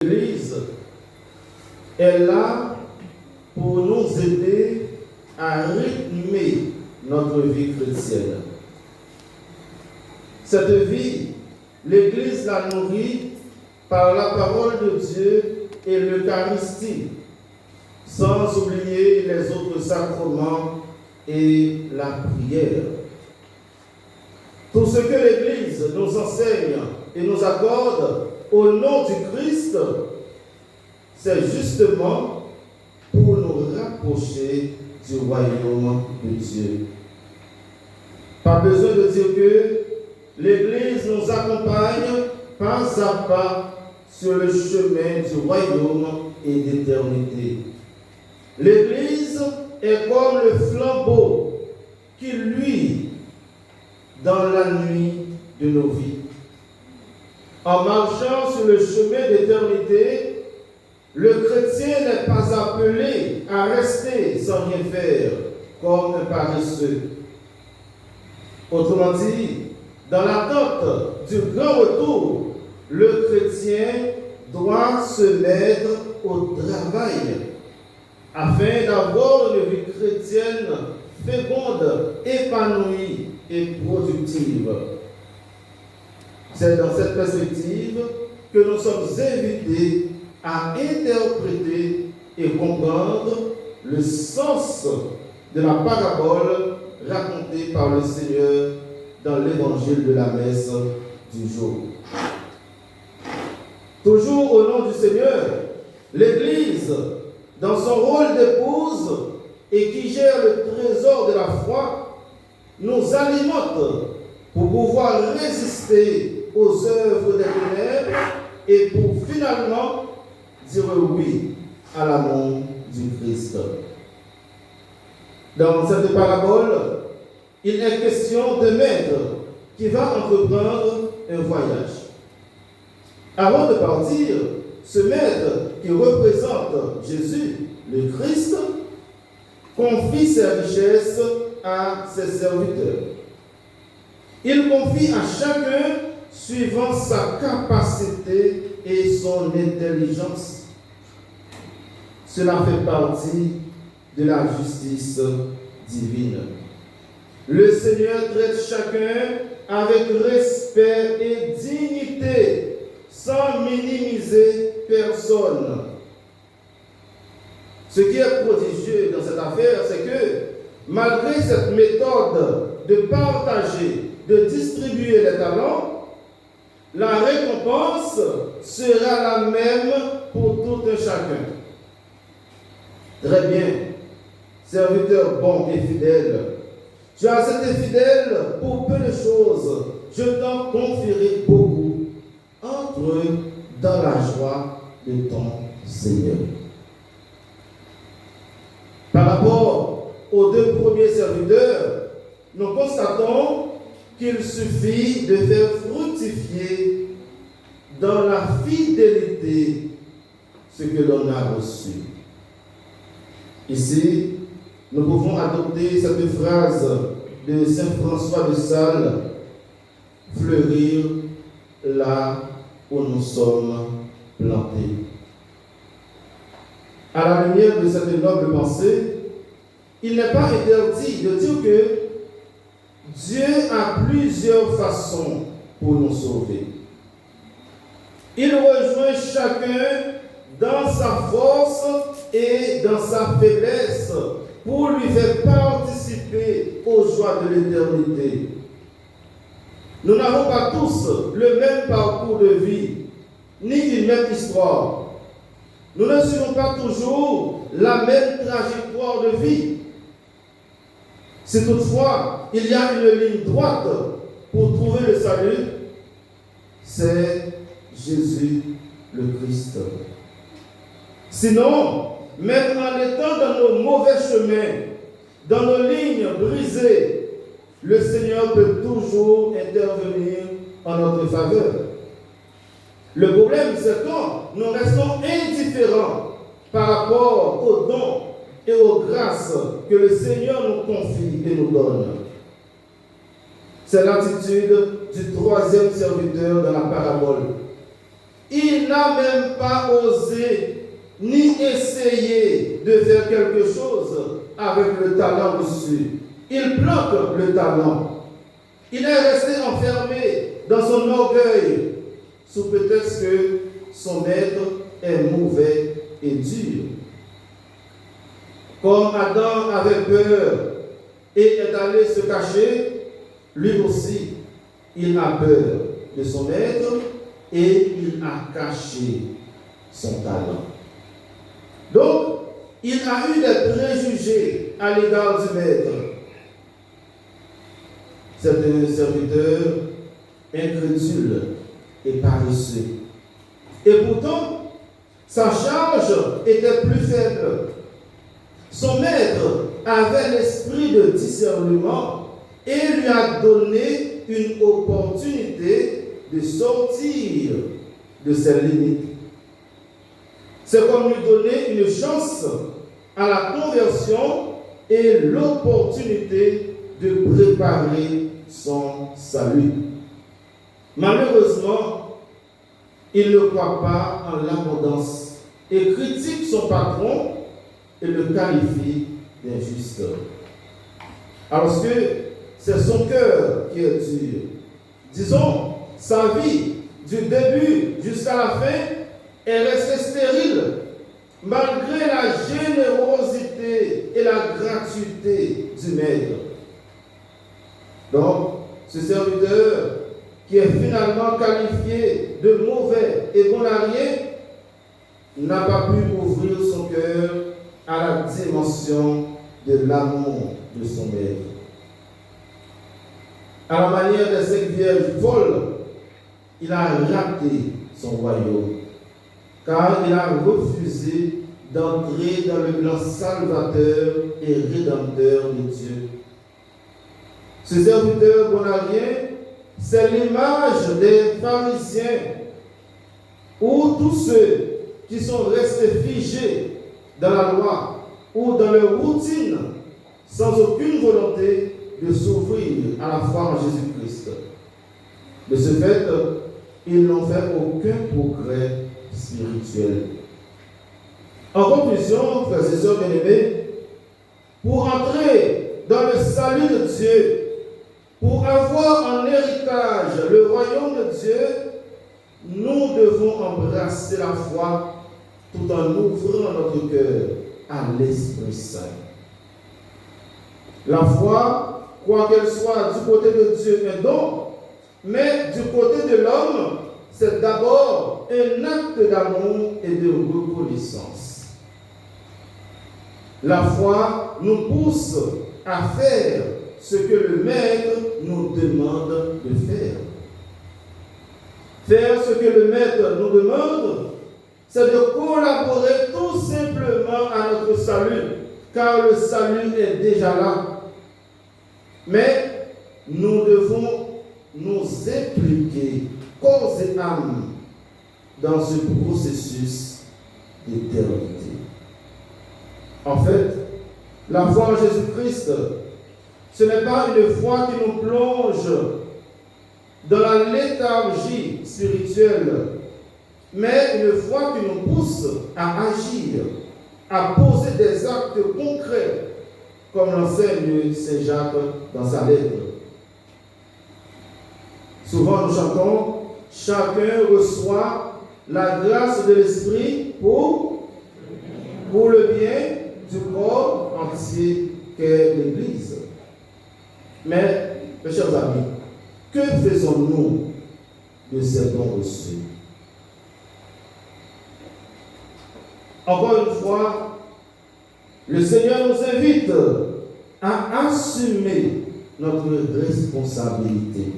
L'Église est là pour nous aider à rythmer notre vie chrétienne. Cette vie, l'Église la nourrit par la parole de Dieu et l'Eucharistie, sans oublier les autres sacrements et la prière. Tout ce que l'Église nous enseigne et nous accorde au nom du Christ, c'est justement pour nous rapprocher du royaume de Dieu. Pas besoin de dire que l'Église nous accompagne pas à pas sur le chemin du royaume et d'éternité. L'Église est comme le flambeau qui luit dans la nuit de nos vies. En marchant sur le chemin d'éternité, le chrétien n'est pas appelé à rester sans rien faire, comme un paresseux. Autrement dit, dans l'attente du grand retour, le chrétien doit se mettre au travail afin d'avoir une vie chrétienne féconde, épanouie et productive. C'est dans cette perspective que nous sommes invités à interpréter et comprendre le sens de la parabole racontée par le Seigneur dans l'évangile de la messe du jour. Toujours au nom du Seigneur, l'Église, dans son rôle d'épouse et qui gère le trésor de la foi, nous alimente pour pouvoir résister aux œuvres des ténèbres et pour finalement dire oui à l'amour du Christ. Dans cette parabole, il est question d'un maître qui va entreprendre un voyage. Avant de partir, ce maître qui représente Jésus, le Christ, confie ses richesses à ses serviteurs. Il confie à chacun suivant sa capacité et son intelligence. Cela fait partie de la justice divine. Le Seigneur traite chacun avec respect et dignité, sans minimiser personne. Ce qui est prodigieux dans cette affaire, c'est que malgré cette méthode de partager, de distribuer les talents, la récompense sera la même pour tout un chacun. Très bien, serviteur bon et fidèle, tu as été fidèle pour peu de choses, je t'en confierai beaucoup. Entre dans la joie de ton Seigneur. Par rapport aux deux premiers serviteurs, nous constatons qu'il suffit de faire fructifier dans la fidélité ce que l'on a reçu. Ici, nous pouvons adopter cette phrase de Saint François de Sales, fleurir là où nous sommes plantés. À la lumière de cette noble pensée, il n'est pas interdit de dire que Dieu a plusieurs façons pour nous sauver. Il rejoint chacun dans sa force et dans sa faiblesse pour lui faire participer aux joies de l'éternité. Nous n'avons pas tous le même parcours de vie, ni une même histoire. Nous ne suivons pas toujours la même trajectoire de vie. Si toutefois il y a une ligne droite pour trouver le salut, c'est Jésus le Christ. Sinon, même en étant dans nos mauvais chemins, dans nos lignes brisées, le Seigneur peut toujours intervenir en notre faveur. Le problème, c'est quand nous restons indifférents par rapport aux dons et aux grâces que le Seigneur nous confie et nous donne. C'est l'attitude du troisième serviteur dans la parabole. il n'a même pas osé ni essayé de faire quelque chose avec le talent reçu. Il bloque le talent. Il est resté enfermé dans son orgueil sous prétexte que son maître est mauvais et dur. Comme Adam avait peur et est allé se cacher, lui aussi, il a peur de son maître et il a caché son talent. Donc, il a eu des préjugés à l'égard du maître. C'est un serviteur incrédule et paresseux. Et pourtant, sa charge était plus faible. Son maître avait l'esprit de discernement et lui a donné une opportunité de sortir de ses limites. C'est comme lui donner une chance à la conversion et l'opportunité de préparer son salut. Malheureusement, il ne croit pas en l'abondance et critique son patron et le qualifie d'injuste. Alors que c'est son cœur qui est dur. Disons, sa vie, du début jusqu'à la fin, est restée stérile, malgré la générosité et la gratuité du maître. Donc, ce serviteur qui est finalement qualifié de mauvais et bonarié n'a pas pu ouvrir son cœur à la dimension de l'amour de son maître. À la manière de cette vierge folle, il a raté son royaume, car il a refusé d'entrer dans le plan salvateur et rédempteur de Dieu. Ce serviteur bonarien, c'est l'image des pharisiens, ou tous ceux qui sont restés figés dans la loi ou dans leur routine, sans aucune volonté de s'ouvrir à la foi en Jésus-Christ. De ce fait, ils n'ont fait aucun progrès spirituel. En conclusion, frères et sœurs bien-aimés, pour entrer dans le salut de Dieu, pour avoir en héritage le royaume de Dieu, nous devons embrasser la foi tout en ouvrant notre cœur à l'Esprit Saint. La foi, quoi qu'elle soit du côté de Dieu, un don, mais du côté de l'homme, c'est d'abord un acte d'amour et de reconnaissance. La foi nous pousse à faire ce que le Maître nous demande de faire. Faire ce que le Maître nous demande, c'est de collaborer tout simplement à notre salut, car le salut est déjà là. Mais nous devons nous impliquer corps et âme dans ce processus d'éternité. En fait, la foi en Jésus-Christ, ce n'est pas une foi qui nous plonge dans la léthargie spirituelle, mais une foi qui nous pousse à agir, à poser des actes concrets, comme l'enseigne Saint Jacques dans sa lettre. Souvent nous chantons, chacun reçoit la grâce de l'Esprit pour le bien du corps entier qu'est l'Église. Mais, mes chers amis, que faisons-nous de ces dons reçus? Encore une fois, le Seigneur nous invite à assumer notre responsabilité.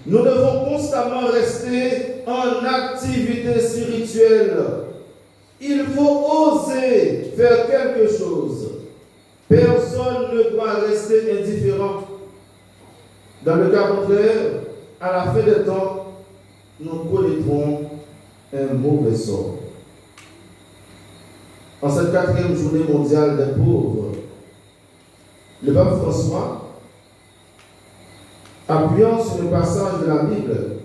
Nous devons constamment rester en activité spirituelle. Il faut oser faire quelque chose. Personne ne doit rester indifférent. Dans le cas contraire, à la fin des temps, nous connaîtrons un mauvais sort. En cette 4e journée mondiale des pauvres, le pape François, appuyant sur le passage de la Bible,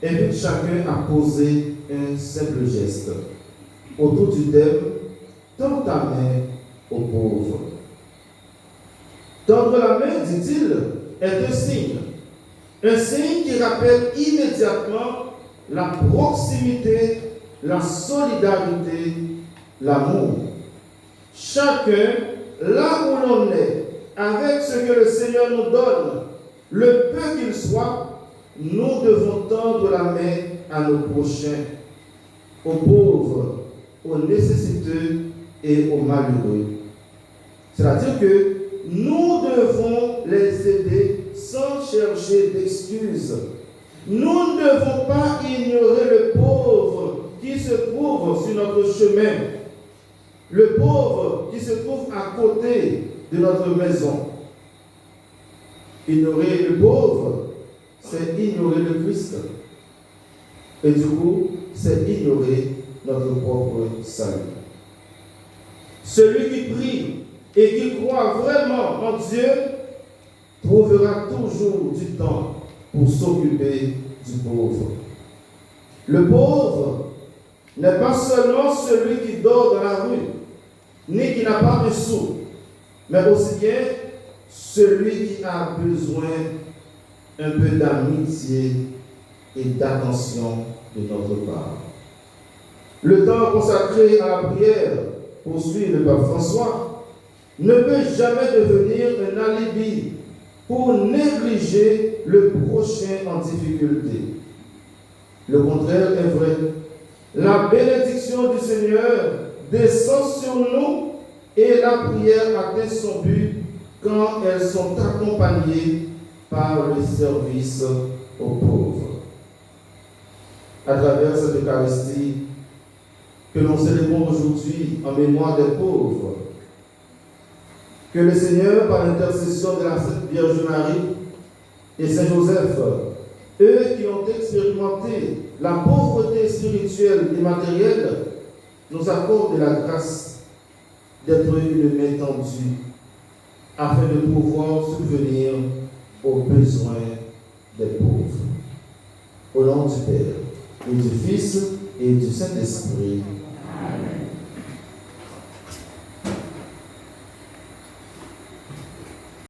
invite chacun à poser un simple geste autour du thème « Tends ta main aux pauvres ». Tendre la main, dit-il, est un signe qui rappelle immédiatement la proximité, la solidarité, l'amour. Chacun, là où l'on est, avec ce que le Seigneur nous donne, le peu qu'il soit, nous devons tendre la main à nos prochains, aux pauvres, aux nécessiteux et aux malheureux. C'est-à-dire que nous devons les aider sans chercher d'excuses. Nous ne devons pas ignorer le pauvre qui se trouve sur notre chemin, le pauvre qui se trouve à côté de notre maison. Ignorer le pauvre, c'est ignorer le Christ. Et du coup, c'est ignorer notre propre salut. Celui qui prie et qui croit vraiment en Dieu trouvera toujours du temps pour s'occuper du pauvre. Le pauvre n'est pas seulement celui qui dort dans la rue, ni qui n'a pas de sous, mais aussi bien celui qui a besoin un peu d'amitié et d'attention de notre part. Le temps consacré à la prière, poursuit le pape François, ne peut jamais devenir un alibi pour négliger le prochain en difficulté. Le contraire est vrai. La bénédiction du Seigneur descend sur nous et la prière atteint son but quand elles sont accompagnées par le service aux pauvres. À travers cette Eucharistie que nous célébrons aujourd'hui en mémoire des pauvres, que le Seigneur, par l'intercession de la Sainte Vierge Marie et Saint Joseph, eux qui ont expérimenté la pauvreté spirituelle et matérielle, nous accordent la grâce d'être une main tendue afin de pouvoir subvenir aux besoins des pauvres. Au nom du Père, et du Fils, et du Saint-Esprit. Amen.